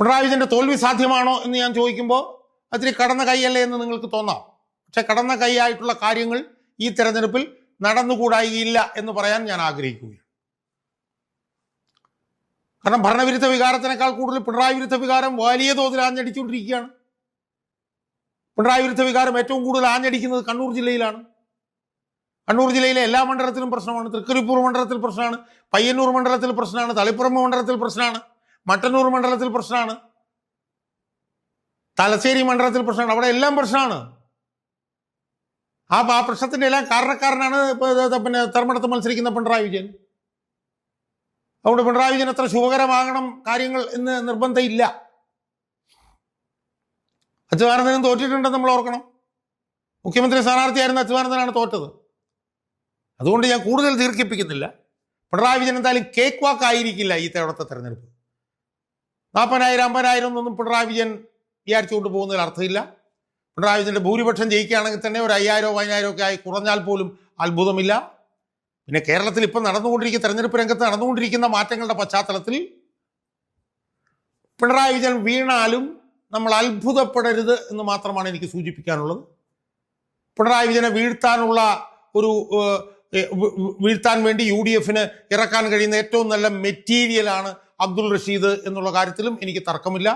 പിണറായി വിജയന്റെ തോൽവി സാധ്യമാണോ എന്ന് ഞാൻ ചോദിക്കുമ്പോൾ അതിരി കടന്ന കൈയല്ലേ എന്ന് നിങ്ങൾക്ക് തോന്നാം. പക്ഷെ കടന്ന കൈയായിട്ടുള്ള കാര്യങ്ങൾ ഈ തെരഞ്ഞെടുപ്പിൽ നടന്നുകൂടായില്ല എന്ന് പറയാൻ ഞാൻ ആഗ്രഹിക്കുകയാണ്. കാരണം ഭരണവിരുദ്ധ വികാരത്തിനേക്കാൾ കൂടുതൽ പിണറായി വിരുദ്ധ വികാരം വലിയ തോതിൽ ആഞ്ഞടിച്ചുകൊണ്ടിരിക്കുകയാണ്. പിണറായി വിരുദ്ധ വികാരം ഏറ്റവും കൂടുതൽ ആഞ്ഞടിക്കുന്നത് കണ്ണൂർ ജില്ലയിലാണ്. കണ്ണൂർ ജില്ലയിലെ എല്ലാ മണ്ഡലത്തിലും പ്രശ്നമാണ്. തൃക്കരിപ്പൂർ മണ്ഡലത്തിൽ പ്രശ്നമാണ്, പയ്യന്നൂർ മണ്ഡലത്തിൽ പ്രശ്നമാണ്, തളിപ്പറമ്പ് മണ്ഡലത്തിൽ പ്രശ്നമാണ്, മട്ടന്നൂർ മണ്ഡലത്തിൽ പ്രശ്നമാണ്, തലശ്ശേരി മണ്ഡലത്തിൽ പ്രശ്നമാണ്. അവിടെ എല്ലാം പ്രശ്നമാണ്. ആ പ്രശ്നത്തിന്റെ എല്ലാം കാരണക്കാരനാണ് പിന്നെ തെരഞ്ഞെടുത്ത് മത്സരിക്കുന്ന പിണറായി വിജയൻ. അതുകൊണ്ട് പിണറായി വിജയൻ അത്ര ശുഭകരമാകണം കാര്യങ്ങൾ എന്ന് നിർബന്ധമില്ല. അച്യുതാനന്ദനും തോറ്റിട്ടുണ്ടെന്ന് നമ്മൾ ഓർക്കണം. മുഖ്യമന്ത്രി സ്ഥാനാർത്ഥിയായിരുന്ന അച്യുതാനന്ദനാണ് തോറ്റത്. അതുകൊണ്ട് ഞാൻ കൂടുതൽ ദീർഘിപ്പിക്കുന്നില്ല. പിണറായി വിജയൻ എന്തായാലും കേക്ക് വാക്ക് ആയിരിക്കില്ല ഈ തവണത്തെ തെരഞ്ഞെടുപ്പ്. 40,000 50,000 ഒന്നും പിണറായി വിജയൻ വിചാരിച്ചുകൊണ്ട് പോകുന്നതിൽ അർത്ഥമില്ല. പിണറായി വിജയന്റെ ഭൂരിപക്ഷം ജയിക്കുകയാണെങ്കിൽ തന്നെ ഒരു 5,000 10,000 ഒക്കെ ആയി കുറഞ്ഞാൽ പോലും അത്ഭുതമില്ല. പിന്നെ കേരളത്തിൽ ഇപ്പം നടന്നുകൊണ്ടിരിക്കുന്ന തെരഞ്ഞെടുപ്പ് രംഗത്ത് നടന്നുകൊണ്ടിരിക്കുന്ന മാറ്റങ്ങളുടെ പശ്ചാത്തലത്തിൽ പിണറായി വിജയൻ വീണാലും നമ്മൾ അത്ഭുതപ്പെടരുത് എന്ന് മാത്രമാണ് എനിക്ക് സൂചിപ്പിക്കാനുള്ളത്. പിണറായി വിജയനെ വീഴ്ത്താൻ വേണ്ടി UDF ഇറക്കാൻ കഴിയുന്ന ഏറ്റവും നല്ല മെറ്റീരിയലാണ് അബ്ദുൾ റഷീദ് എന്നുള്ള കാര്യത്തിലും എനിക്ക് തർക്കമില്ല.